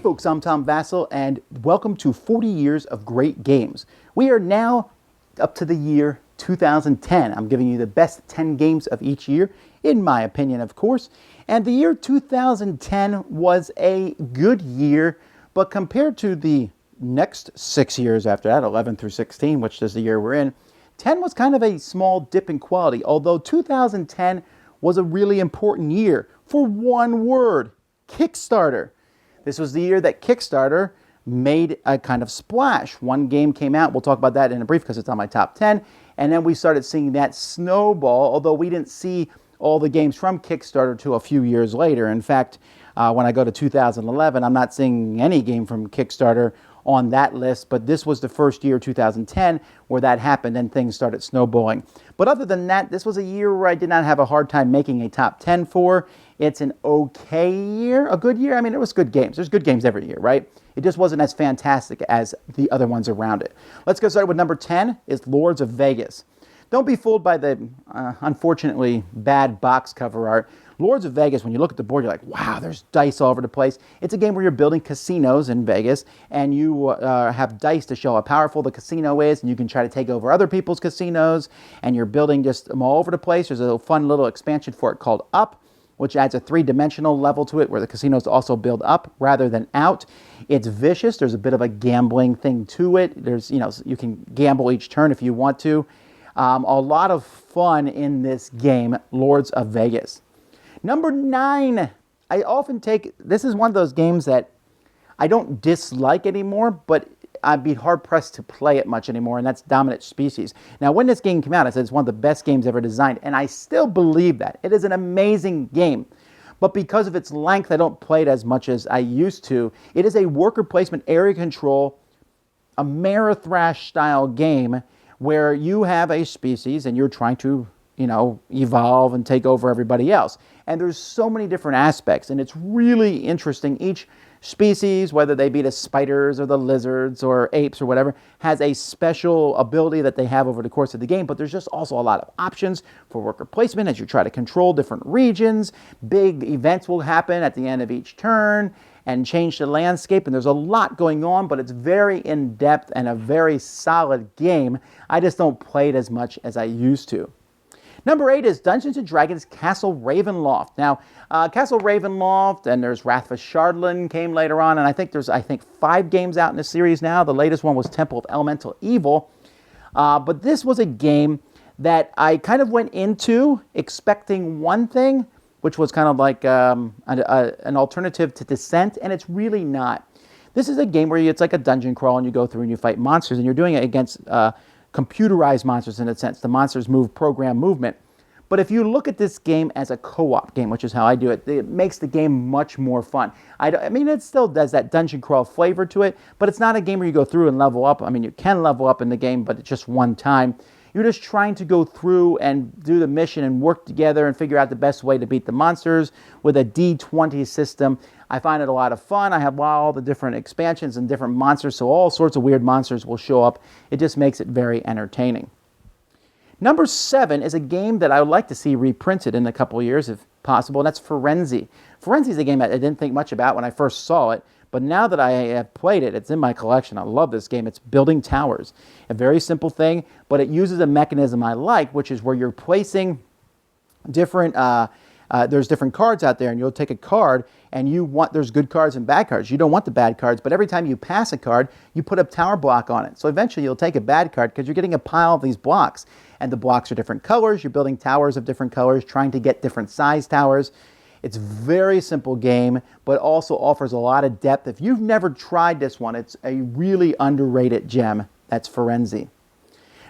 folks, I'm Tom Vasel, and welcome to 40 Years of Great Games. We are now up to the year 2010. I'm giving you the best 10 games of each year, in my opinion, of course. And the year 2010 was a good year, but compared to the next 6 years after that, 11 through 16, which is the year we're in, 10 was kind of a small dip in quality, although 2010 was a really important year for one word: Kickstarter. This was the year that Kickstarter made a kind of splash. One game came out. We'll talk about that in a brief because it's on my top 10. And then we started seeing that snowball, although we didn't see all the games from Kickstarter till a few years later. In fact, when I go to 2011, I'm not seeing any game from Kickstarter on that list, but this was the first year, 2010, where that happened and things started snowballing. But other than that, this was a year where I did not have a hard time making a top 10 for. It's an okay year, a good year. I mean, it was good games. There's good games every year, right? It just wasn't as fantastic as the other ones around it. Let's get started with number 10 is Lords of Vegas. Don't be fooled by the unfortunately bad box cover art. Lords of Vegas, when you look at the board, you're like, wow, there's dice all over the place. It's a game where you're building casinos in Vegas, and you have dice to show how powerful the casino is, and you can try to take over other people's casinos, and you're building just them all over the place. There's a fun little expansion for it called Up, which adds a three-dimensional level to it where the casinos also build up rather than out. It's vicious. There's a bit of a gambling thing to it. There's, you can gamble each turn if you want to. A lot of fun in this game, Lords of Vegas. Number 9, I often this is one of those games that I don't dislike anymore, but I'd be hard-pressed to play it much anymore, and that's Dominant Species. Now, when this game came out, I said it's one of the best games ever designed, and I still believe that. It is an amazing game, but because of its length, I don't play it as much as I used to. It is a worker placement area control, Ameritrash-style game where you have a species and you're trying to evolve and take over everybody else. And there's so many different aspects, and it's really interesting. Each species, whether they be the spiders or the lizards or apes or whatever, has a special ability that they have over the course of the game, but there's just also a lot of options for worker placement as you try to control different regions. Big events will happen at the end of each turn and change the landscape, and there's a lot going on, but it's very in-depth and a very solid game. I just don't play it as much as I used to. Number 8 is Dungeons & Dragons Castle Ravenloft. Now, Castle Ravenloft, and there's Wrath of Shardlin came later on, and I think there's 5 games out in the series now. The latest one was Temple of Elemental Evil. But this was a game that I kind of went into expecting one thing, which was kind of like an alternative to Descent, and it's really not. This is a game where it's like a dungeon crawl, and you go through and you fight monsters, and you're doing it against computerized monsters in a sense. The monsters move program movement. But if you look at this game as a co-op game, which is how I do it, it makes the game much more fun. I mean, it still does that dungeon crawl flavor to it, but it's not a game where you go through and level up. I mean, you can level up in the game, but it's just one time. You're just trying to go through and do the mission and work together and figure out the best way to beat the monsters with a D20 system. I find it a lot of fun. I have all the different expansions and different monsters, so all sorts of weird monsters will show up. It just makes it very entertaining. Number 7 is a game that I would like to see reprinted in a couple of years, if possible, and that's Firenze. Firenze is a game that I didn't think much about when I first saw it, but now that I have played it, it's in my collection. I love this game. It's building towers. A very simple thing, but it uses a mechanism I like, which is where you're placing different there's different cards out there, and you'll take a card, and there's good cards and bad cards. You don't want the bad cards, but every time you pass a card, you put a tower block on it. So eventually you'll take a bad card because you're getting a pile of these blocks, and the blocks are different colors. You're building towers of different colors, trying to get different size towers. It's a very simple game, but also offers a lot of depth. If you've never tried this one, it's a really underrated gem. That's Firenze.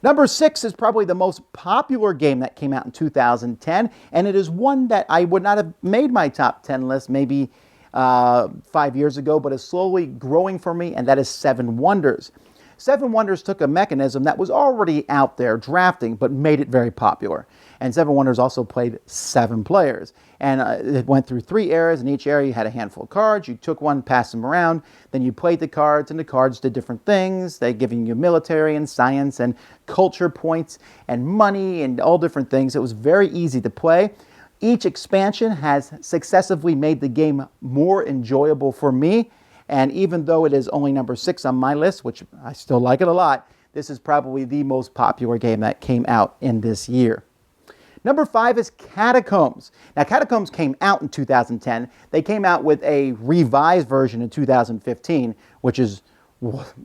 Number 6 is probably the most popular game that came out in 2010, and it is one that I would not have made my top 10 list maybe 5 years ago, but is slowly growing for me, and that is Seven Wonders. Seven Wonders took a mechanism that was already out there drafting, but made it very popular. And Seven Wonders also played 7 players. And it went through 3 eras, and each era you had a handful of cards. You took one, passed them around, then you played the cards, and the cards did different things. They giving you military and science and culture points and money and all different things. It was very easy to play. Each expansion has successively made the game more enjoyable for me. And even though it is only number 6 on my list, which I still like it a lot, this is probably the most popular game that came out in this year. Number 5 is Catacombs. Now, Catacombs came out in 2010. They came out with a revised version in 2015, which is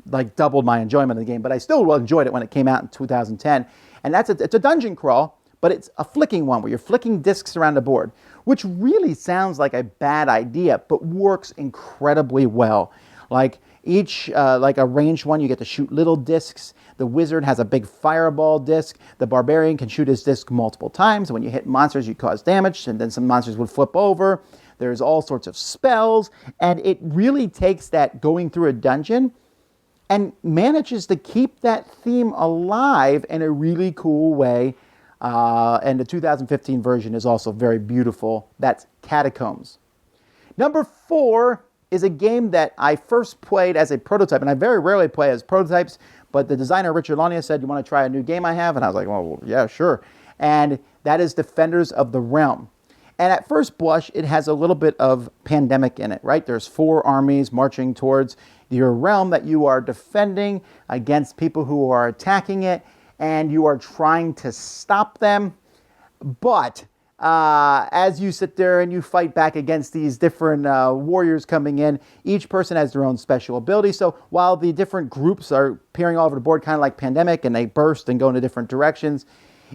like doubled my enjoyment of the game, but I still enjoyed it when it came out in 2010. And it's a dungeon crawl, but it's a flicking one where you're flicking discs around the board, which really sounds like a bad idea, but works incredibly well. Like like a ranged one, you get to shoot little discs. The wizard has a big fireball disc. The barbarian can shoot his disc multiple times. When you hit monsters, you cause damage, and then some monsters would flip over. There's all sorts of spells, and it really takes that going through a dungeon and manages to keep that theme alive in a really cool way. And the 2015 version is also very beautiful. That's Catacombs. Number 4 is a game that I first played as a prototype, and I very rarely play as prototypes, but the designer Richard Launius said, "You want to try a new game I have?" And I was like, well, yeah, sure. And that is Defenders of the Realm. And at first blush, it has a little bit of pandemic in it, right? There's 4 armies marching towards your realm that you are defending against people who are attacking it, and you are trying to stop them. But as you sit there and you fight back against these different warriors coming in, each person has their own special ability. So while the different groups are appearing all over the board, kind of like Pandemic, and they burst and go in different directions,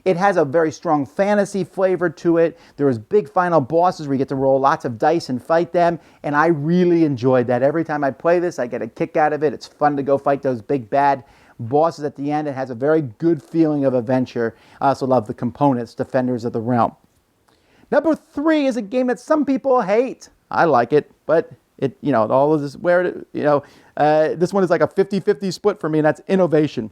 it has a very strong fantasy flavor to it. There is big final bosses where you get to roll lots of dice and fight them, and I really enjoyed that. Every time I play this, I get a kick out of it. It's fun to go fight those big bad bosses at the end. It has a very good feeling of adventure. I also love the components, Defenders of the Realm. Number 3 is a game that some people hate. I like it, but all of this, this one is like a 50-50 split for me, and that's Innovation.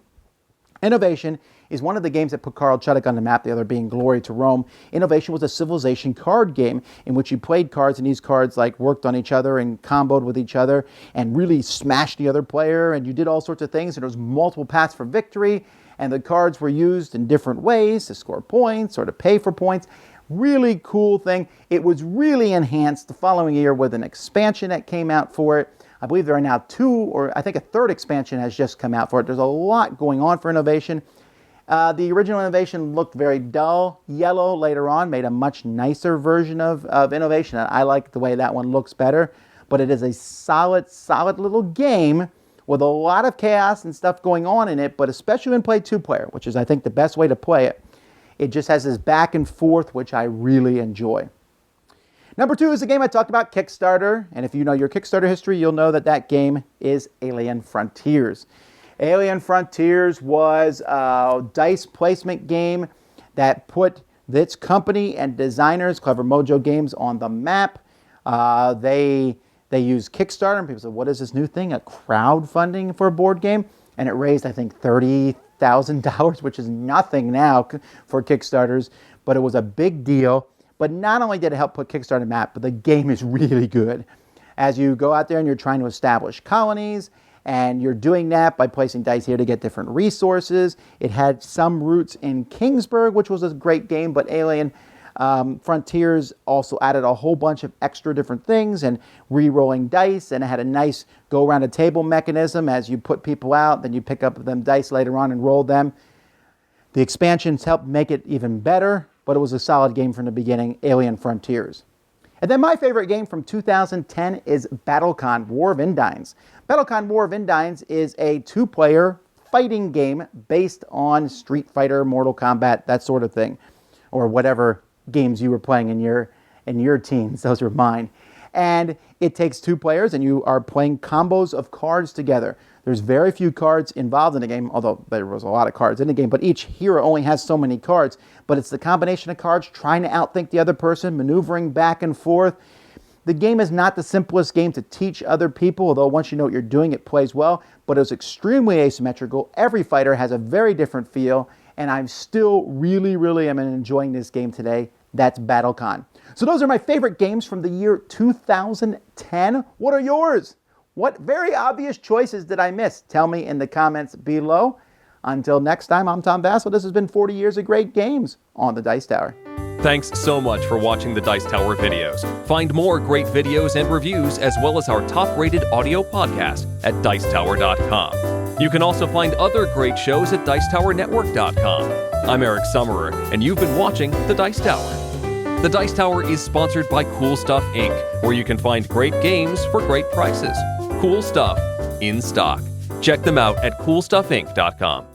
Innovation is one of the games that put Karl Chudik on the map, the other being Glory to Rome. Innovation was a civilization card game in which you played cards, and these cards worked on each other and comboed with each other and really smashed the other player, and you did all sorts of things, and there was multiple paths for victory, and the cards were used in different ways to score points or to pay for points. Really cool thing. It was really enhanced the following year with an expansion that came out for it. I believe there are now 2, or I think a 3rd expansion has just come out for it. There's a lot going on for Innovation. The original Innovation looked very dull. Yellow later on made a much nicer version of Innovation. I like the way that one looks better. But it is a solid little game with a lot of chaos and stuff going on in it, but especially when played 2-player, which is, I think, the best way to play it. It just has this back and forth, which I really enjoy. Number 2 is a game I talked about, Kickstarter. And if you know your Kickstarter history, you'll know that game is Alien Frontiers. Alien Frontiers was a dice placement game that put its company and designers, Clever Mojo Games, on the map. They used Kickstarter, and people said, what is this new thing? A crowdfunding for a board game? And it raised, I think, $30,000, which is nothing now for Kickstarters, but it was a big deal. But not only did it help put Kickstarter on the map, but the game is really good. As you go out there and you're trying to establish colonies, and you're doing that by placing dice here to get different resources. It had some roots in Kingsburg, which was a great game, but Alien Frontiers also added a whole bunch of extra different things and re-rolling dice, and it had a nice go around a table mechanism. As you put people out, then you pick up them dice later on and roll them. The expansions helped make it even better, but it was a solid game from the beginning, Alien Frontiers. And then my favorite game from 2010 is BattleCon War of Indines. BattleCon War of Indines is a 2-player fighting game based on Street Fighter, Mortal Kombat, that sort of thing, or whatever games you were playing in your teens. Those were mine. And it takes 2 players, and you are playing combos of cards together. There's very few cards involved in the game, although there was a lot of cards in the game, but each hero only has so many cards. But it's the combination of cards, trying to outthink the other person, maneuvering back and forth. The game is not the simplest game to teach other people, although once you know what you're doing, it plays well. But it's extremely asymmetrical. Every fighter has a very different feel, and I'm still really am enjoying this game today. That's BattleCon. So those are my favorite games from the year 2010. What are yours? What very obvious choices did I miss? Tell me in the comments below. Until next time, I'm Tom Vasel. This has been 40 Years of Great Games on the Dice Tower. Thanks so much for watching the Dice Tower videos. Find more great videos and reviews, as well as our top-rated audio podcast at Dicetower.com. You can also find other great shows at Dicetowernetwork.com. I'm Eric Summerer, and you've been watching The Dice Tower. The Dice Tower is sponsored by Cool Stuff Inc., where you can find great games for great prices. Cool stuff in stock. Check them out at CoolStuffInc.com.